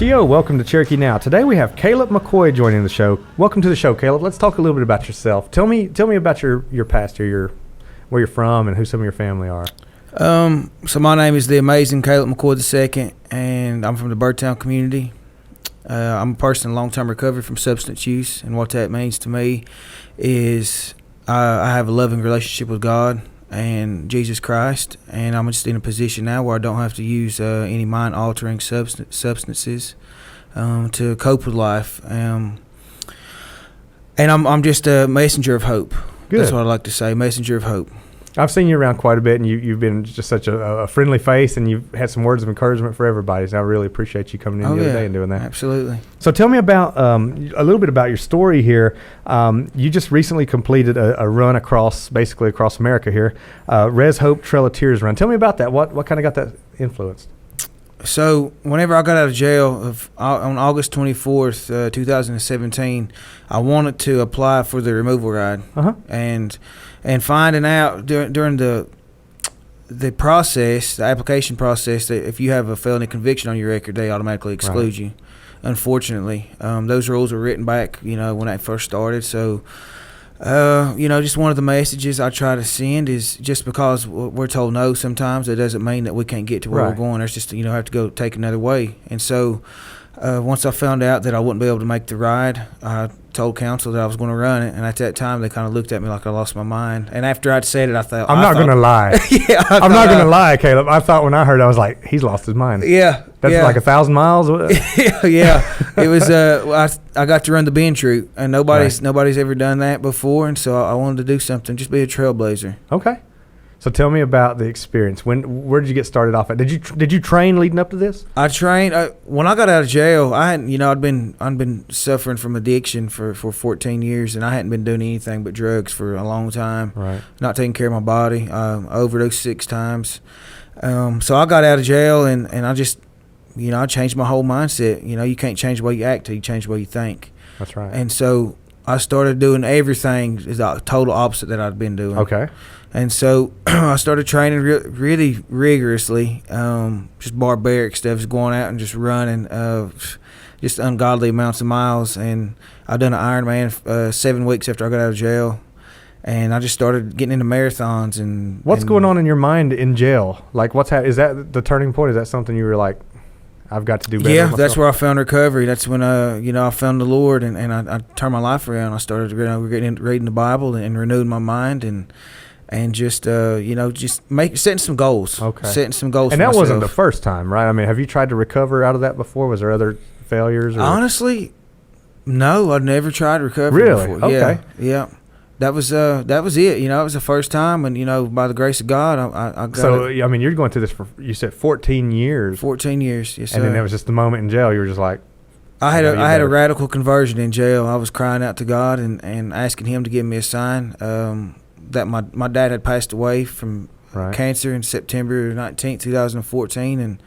Shio, welcome to Cherokee Now. Today we have Kallup McCoy joining the show. Welcome to the show, Kallup. Let's talk a little bit about yourself. Tell me about your past here, where you're from, and who some of your family are. So my name is the amazing Kallup McCoy II, and I'm from the Birdtown community. I'm a person in long-term recovery from substance use, and what that means to me is I have a loving relationship with God and Jesus Christ, and I'm just in a position now where I don't have to use any mind-altering substances to cope with life. And I'm just a messenger of hope. Good. That's what I like to say, messenger of hope. I've seen you around quite a bit, and you've been just such a friendly face, and you've had some words of encouragement for everybody. So I really appreciate you coming in the other day and doing that. Absolutely. So tell me about a little bit about your story here. You just recently completed a run across America here, Rez HOPE Trail of Tears run. Tell me about that. What kind of got that influenced? So whenever I got out of jail on August 24th, 2017, I wanted to apply for the removal ride. Uh-huh. And finding out during the process, the application process, that if you have a felony conviction on your record, they automatically exclude you. Unfortunately, those rules were written back, when I first started. So, just one of the messages I try to send is just because we're told no sometimes, it doesn't mean that we can't get to where we're going. There's just, have to go take another way. And so once I found out that I wouldn't be able to make the ride, I told counsel that I was going to run it, and at that time they kind of looked at me like I lost my mind. And after I'd said it, I thought I'm not going to lie. Yeah, I'm not going to lie, Kallup. I thought when I heard it, I was like, he's lost his mind. Yeah, that's like 1,000 miles. Yeah. It was. I got to run the bench route, and nobody's ever done that before, and so I wanted to do something, just be a trailblazer. Okay. So tell me about the experience. Where did you get started off at? Did you train leading up to this? I trained when I got out of jail. I hadn't, I'd been suffering from addiction for 14 years, and I hadn't been doing anything but drugs for a long time. Right. Not taking care of my body. I overdosed 6 times. So I got out of jail, and I just, I changed my whole mindset. You can't change the way you act till you change the way you think. That's right. And so I started doing everything is the total opposite that I'd been doing. Okay. And so I started training really rigorously, just barbaric stuff, just going out and just running, just ungodly amounts of miles. And I done an Ironman 7 weeks after I got out of jail, and I just started getting into marathons. And what's going on in your mind in jail? Like, is that the turning point? Is that something you were like, I've got to do better? Yeah, that's where I found recovery. That's when I found the Lord, and I turned my life around. I started reading the Bible and renewing my mind, and just setting some goals. Okay. Setting some goals. And for that myself. wasn't the first time, right? I mean, have you tried to recover out of that before? Was there other failures? Honestly, no. I'd never tried to recover. Really? Before. Okay. Yeah. That was it. It was the first time, and by the grace of God, I got So it. I mean, you're going through this for, you said 14 years. 14 years, yes, sir. And then it was just the moment in jail. You were just like, I had a radical conversion in jail. I was crying out to God and asking Him to give me a sign. That my dad had passed away from cancer in September 19th, 2014,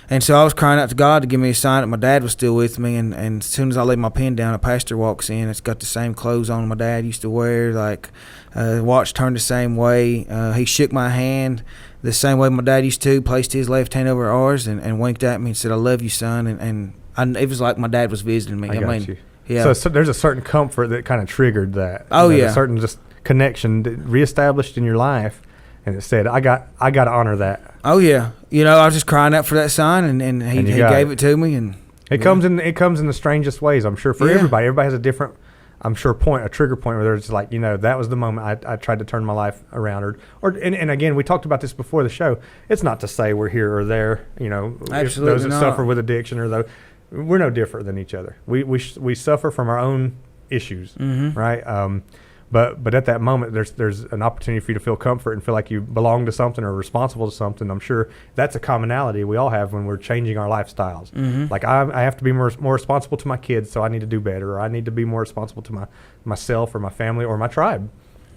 and so I was crying out to God to give me a sign that my dad was still with me. And as soon as I lay my pen down, a pastor walks in. It's got the same clothes on my dad used to wear, like watch turned the same way. He shook my hand the same way my dad used to, placed his left hand over ours, and winked at me and said, "I love you, son." And it was like my dad was visiting me. I got you. Yeah. So there's a certain comfort that kind of triggered that. Oh, yeah. A certain just connection that reestablished in your life, and it said, I got to honor that. Oh yeah. I was just crying out for that sign, and he gave it to me, and it comes in the strangest ways, I'm sure, for everybody. Everybody has a different, I'm sure, a trigger point where it's like, that was the moment I tried to turn my life around, and again, we talked about this before the show. It's not to say we're here or there, Absolutely those that not. suffer with addiction or those, we're no different than each other. We suffer from our own issues, right? But at that moment, there's an opportunity for you to feel comfort and feel like you belong to something or responsible to something. I'm sure that's a commonality we all have when we're changing our lifestyles. Mm-hmm. Like I have to be more responsible to my kids, so I need to do better, or I need to be more responsible to myself or my family or my tribe.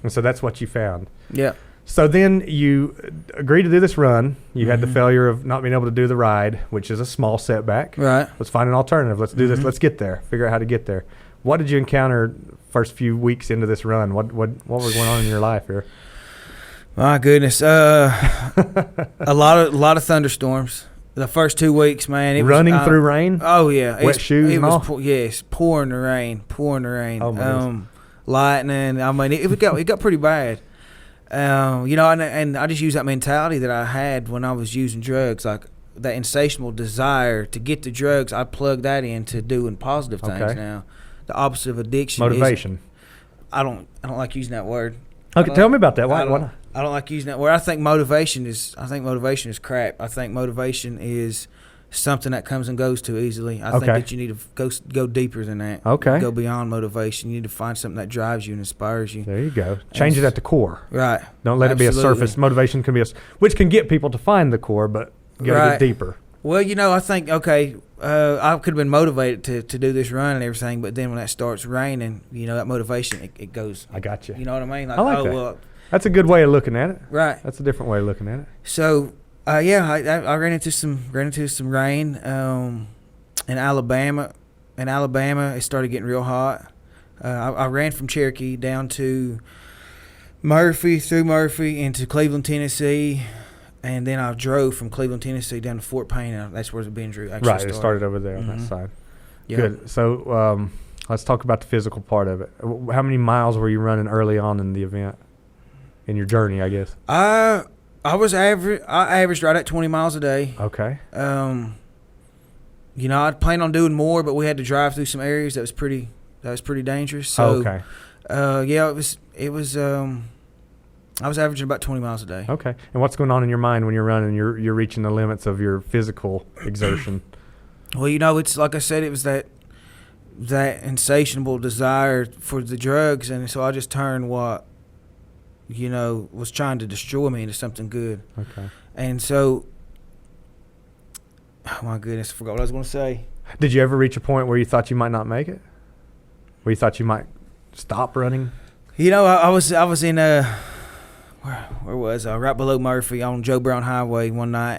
And so that's what you found. Yeah. So then you agreed to do this run. You had the failure of not being able to do the ride, which is a small setback. Right. Let's find an alternative. Let's do this. Let's get there. Figure out how to get there. What did you encounter first few weeks into this run? What was going on in your life here? My goodness, a lot of thunderstorms. The first 2 weeks, man. It running was, through rain. Oh yeah, wet shoes. It and was all? yes, pouring the rain. Oh, lightning. I mean, it got pretty bad. And I just used that mentality that I had when I was using drugs, like that insatiable desire to get the drugs. I plug that into doing positive things now. The opposite of addiction. Motivation. I don't like using that word. Okay, tell me about that. Why? I don't like using that word. I think motivation is crap. I think motivation is something that comes and goes too easily. I think that you need to go deeper than that. Okay. Go beyond motivation. You need to find something that drives you and inspires you. There you go. Change it at the core. Right. Don't let it be a surface. Motivation can be which can get people to find the core, but you got to get deeper. Well, I think, I could have been motivated to do this run and everything, but then when that starts raining, that motivation, it goes. I got you. You know what I mean? Like, I like that. Well, that's a good way of looking at it. Right. That's a different way of looking at it. So, I ran into some rain in Alabama. In Alabama, it started getting real hot. I ran from Cherokee down to through Murphy into Cleveland, Tennessee. And then I drove from Cleveland, Tennessee down to Fort Payne. And that's where the binge route actually started. Right, it started over there on that side. Yep. Good. So let's talk about the physical part of it. How many miles were you running early on in the event? In your journey, I guess. I averaged right at 20 miles a day. Okay. I'd planned on doing more, but we had to drive through some areas that was pretty dangerous. So, okay. It was. I was averaging about 20 miles a day. Okay. And what's going on in your mind when you're running? You're reaching the limits of your physical exertion. Well, it's like I said, it was that insatiable desire for the drugs, and so I just turned what was trying to destroy me into something good. Okay. And so, oh my goodness, I forgot what I was going to say. Did you ever reach a point where you thought you might not make it? Where you thought you might stop running? I was in where was I? Right below Murphy on Joe Brown Highway one night,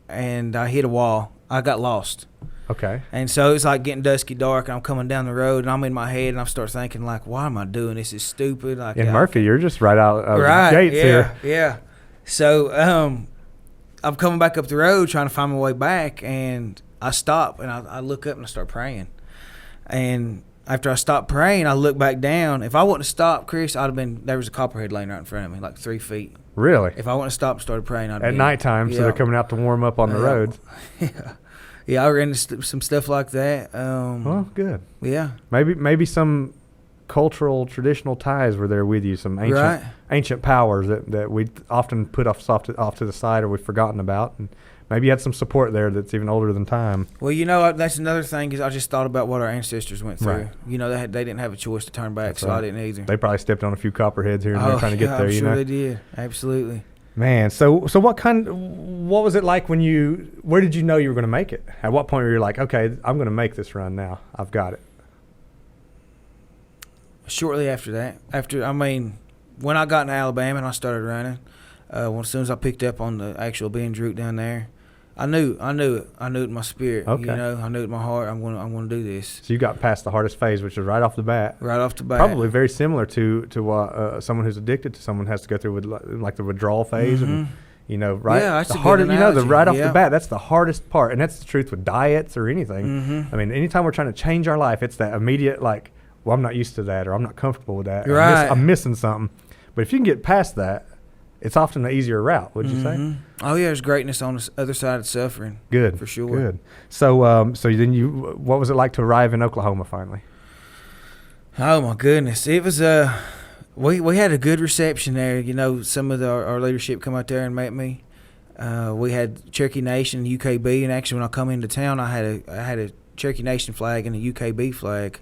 and I hit a wall. I got lost. Okay. And so it's like getting dusky dark, and I'm coming down the road, and I'm in my head, and I start thinking, like, why am I doing this? It's stupid. Like, in Murphy, you're just right out of the gates here. Yeah. So I'm coming back up the road trying to find my way back, and I stop, and I look up, and I start praying. And after I stopped praying, I look back down. If I wouldn't have stopped, Chris, there was a copperhead laying right in front of me, like 3 feet. Really? If I wouldn't have stopped and started praying, I'd at nighttime, so they're coming out to warm up on the road. Yeah. Yeah, I ran into some stuff like that. Well, good. Yeah. Maybe some cultural, traditional ties were there with you, some ancient powers that we often put off to the side or we've forgotten about. And maybe you had some support there that's even older than time. Well, that's another thing is I just thought about what our ancestors went through. Right. They didn't have a choice to turn back, that's I didn't either. They probably stepped on a few copperheads here and there trying to get there. I'm sure they did. Absolutely. Man, so what was it like where did you know you were going to make it? At what point were you like, okay, I'm going to make this run now. I've got it. Shortly after that. When I got into Alabama and I started running, as soon as I picked up on the actual binge route down there, I knew it. I knew it in my spirit. Okay. I knew it in my heart. I'm going to do this. So you got past the hardest phase, which is right off the bat. Right off the bat. Probably very similar to what someone who's addicted to someone has to go through with like the withdrawal phase, and right. Yeah, that's the harder, right off the bat. That's the hardest part, and that's the truth with diets or anything. Mm-hmm. I mean, anytime we're trying to change our life, it's that immediate like, well, I'm not used to that, or I'm not comfortable with that. Right. I'm missing something. But if you can get past that, it's often the easier route, would you say? Oh, yeah, there's greatness on the other side of suffering. Good. For sure. Good. So then what was it like to arrive in Oklahoma finally? Oh, my goodness. It was, we had a good reception there. Some of our leadership come out there and met me. We had Cherokee Nation, UKB, and actually when I come into town, I had a Cherokee Nation flag and a UKB flag.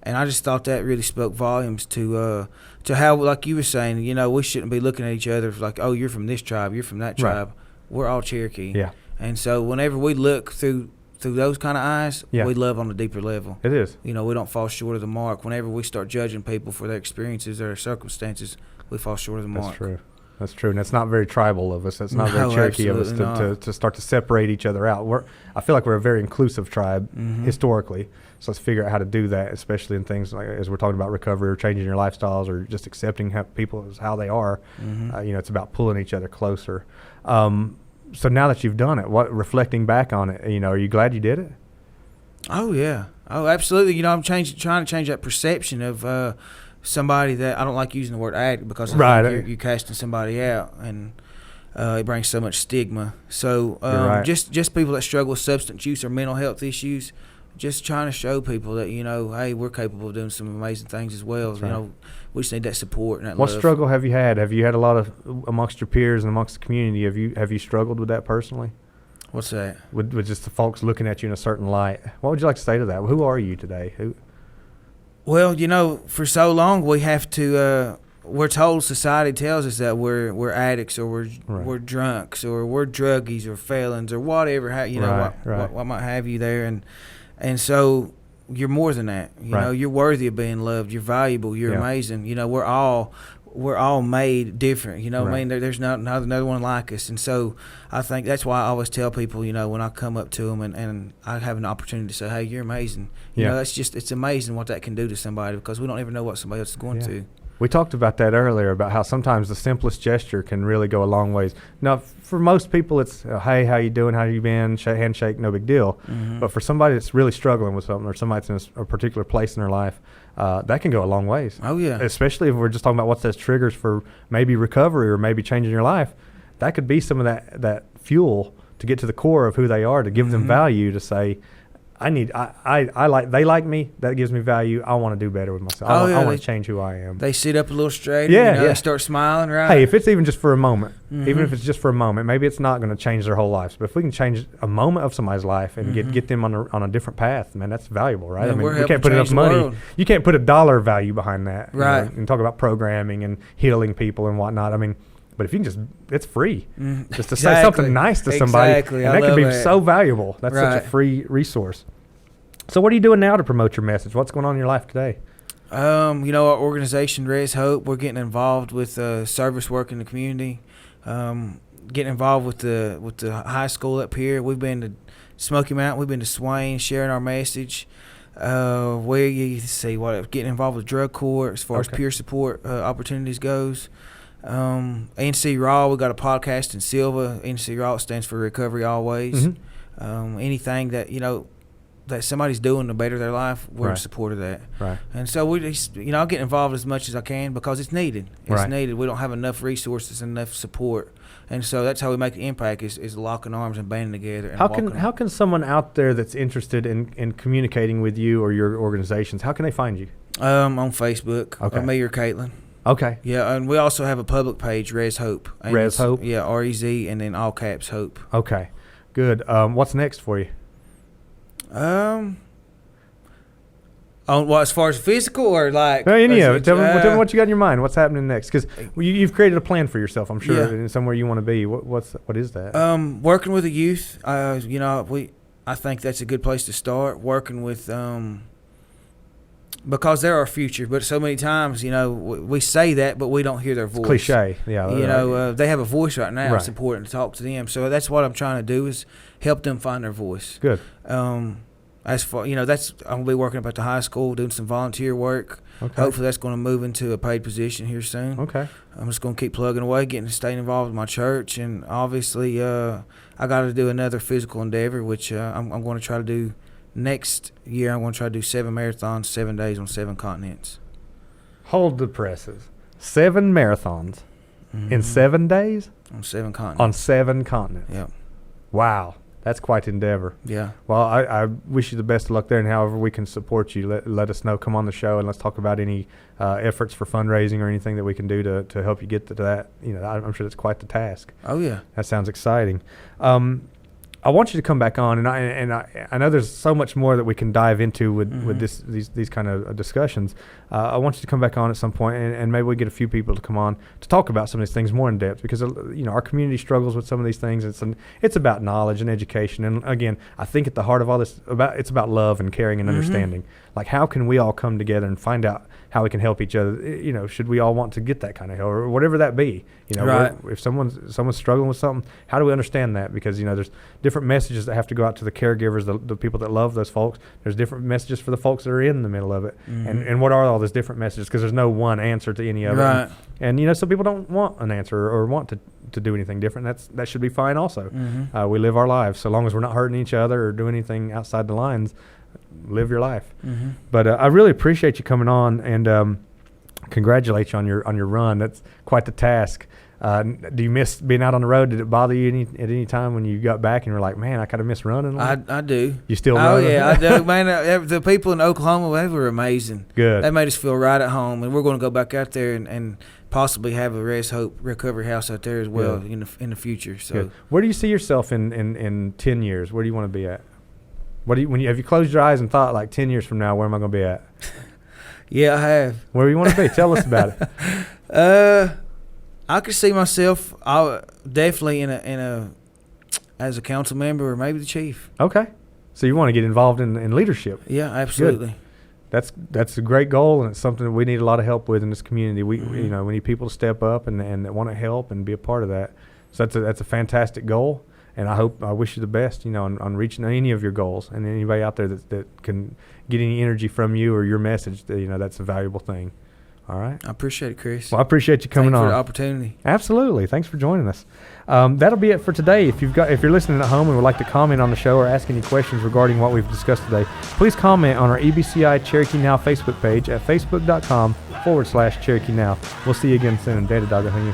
And I just thought that really spoke volumes to how, like you were saying, we shouldn't be looking at each other like, oh, you're from this tribe, you're from that tribe. Right. We're all Cherokee. Yeah. And so whenever we look through those kind of eyes, we love on a deeper level. It is. We don't fall short of the mark. Whenever we start judging people for their experiences or their circumstances, we fall short of the mark. That's true. That's true, and that's not very tribal of us. That's not very Cherokee of us to start to separate each other out. I feel like we're a very inclusive tribe historically, so let's figure out how to do that, especially in things like as we're talking about recovery or changing your lifestyles or just accepting people as how they are. It's about pulling each other closer. So now that you've done it, reflecting back on it, are you glad you did it? Oh yeah. Oh, absolutely. I'm trying to change that perception of somebody that I don't like using the word addict because I think you're casting somebody out, and it brings so much stigma. So just people that struggle with substance use or mental health issues, just trying to show people that hey, we're capable of doing some amazing things as well. Right. We just need that support and that What love. struggle have you had? Have you had a lot of amongst your peers and amongst the community? Have you struggled with that personally? What's that? With just the folks looking at you in a certain light. What would you like to say to that? Who are you today? Well, for so long we have to. We're told, society tells us that we're addicts or we're drunks or we're druggies or felons or whatever. What might have you there, and so you're more than that. You're worthy of being loved. You're valuable. You're amazing. We're all made different. I mean, there's not another one like us. And so I think that's why I always tell people, when I come up to them and I have an opportunity to say, hey, you're amazing. It's amazing what that can do to somebody, because we don't ever know what somebody else is going to. We talked about that earlier, about how sometimes the simplest gesture can really go a long ways. Now, for most people, it's, hey, how you doing? How you been? Handshake, no big deal. Mm-hmm. But for somebody that's really struggling with something, or somebody that's in a particular place in their life, that can go a long ways. Oh, yeah. Especially if we're just talking about what's those triggers for maybe recovery or maybe changing your life. That could be some of that fuel to get to the core of who they are, to give them value, to say, they like me. That gives me value. I want to do better with myself. I want to change who I am. They sit up a little straighter. They start smiling, right? Hey, if it's even just for a moment, even if it's just for a moment, maybe it's not going to change their whole lives. But if we can change a moment of somebody's life and get them on a different path, man, that's valuable, right? Yeah, we can't put enough money. You can't put a dollar value behind that, right? And talk about programming and healing people and whatnot. I mean, but if you can it's free. Just to say something nice to somebody, and that can be so valuable. That's such a free resource. So what are you doing now to promote your message? What's going on in your life today? Our organization, Rez HOPE, we're getting involved with service work in the community, getting involved with the high school up here. We've been to Smoky Mountain, we've been to Swain, sharing our message. Getting involved with drug court as far as peer support opportunities goes. NC Raw, we got a podcast in Silva. NC Raw stands for Recovery Always. Mm-hmm. Anything that that somebody's doing to better their life, we're in support of that. Right. And so we just, I'll get involved as much as I can because it's needed. It's needed. We don't have enough resources, enough support. And so that's how we make an impact is locking arms and banding together. And how can someone out there that's interested in communicating with you or your organizations, how can they find you? On Facebook. Okay. Me or Caitlin. Okay. Yeah, and we also have a public page, Rez HOPE. Rez HOPE? Yeah, REZ and then all caps HOPE. Okay. Good. What's next for you? As far as physical or like? Tell me what you got in your mind. What's happening next? Because you've created a plan for yourself, I'm sure, and somewhere you want to be. What is that? Working with the youth. I think that's a good place to start. Working with because they're our future. But so many times, we say that, but we don't hear their voice. It's cliche, yeah. They have a voice right now. It's important to talk to them. So that's what I'm trying to do is help them find their voice. Good. As far I'm gonna be working up at the high school doing some volunteer work. Okay. Hopefully that's going to move into a paid position here soon. Okay. I'm just going to keep plugging away, staying involved with my church, and obviously I got to do another physical endeavor, which I'm going to try to do next year. I'm going to try to do 7 marathons, 7 days on 7 continents. Hold the presses. 7 marathons in 7 days? On 7 continents. On 7 continents. Yep. Wow. That's quite an endeavor. Yeah. Well, I wish you the best of luck there, and however we can support you, let us know. Come on the show, and let's talk about any efforts for fundraising or anything that we can do to help you get to that. I'm sure that's quite the task. Oh, yeah. That sounds exciting. I want you to come back on, and I know there's so much more that we can dive into with these kind of discussions. I want you to come back on at some point, and maybe we get a few people to come on to talk about some of these things more in depth, because our community struggles with some of these things. It's about knowledge and education, and again, I think at the heart of all this it's about love and caring and understanding. Like, how can we all come together and find out how we can help each other? Should we all want to get that kind of help, or whatever that be? If someone's struggling with something, how do we understand that? Because there's different different messages that have to go out to the caregivers, the people that love those folks. There's different messages for the folks that are in the middle of it. And what are all those different messages? Because there's no one answer to any of it. And you know, some people don't want an answer or want to do anything different. That should be fine also. We live our lives. So long as we're not hurting each other or doing anything outside the lines, live your life. But I really appreciate you coming on, and congratulate you on your run. That's quite the task. Do you miss being out on the road? Did it bother you at any time when you got back and you were like, man, I kind of miss running? I do. You still run? Oh, yeah, I do. Man, the people in Oklahoma, they were amazing. Good. They made us feel right at home, and we're going to go back out there and possibly have a Rez HOPE recovery house out there as well in the future. So, good. Where do you see yourself in 10 years? Where do you want to be at? Have you closed your eyes and thought, like, 10 years from now, where am I going to be at? Yeah, I have. Where do you want to be? Tell us about it. I could see myself definitely as a council member or maybe the chief. Okay. So you want to get involved in leadership. Yeah, absolutely. Good. That's a great goal, and it's something that we need a lot of help with in this community. We need people to step up and want to help and be a part of that. So that's a fantastic goal, and I wish you the best, on reaching any of your goals, and anybody out there that can get any energy from you or your message, that's a valuable thing. All right. I appreciate it, Chris. Well, I appreciate you coming on. Thanks for the opportunity. Absolutely. Thanks for joining us. That'll be it for today. If you're listening at home and would like to comment on the show or ask any questions regarding what we've discussed today, please comment on our EBCI Cherokee Now Facebook page at facebook.com/Cherokee Now. We'll see you again soon. Data Dog, I think you.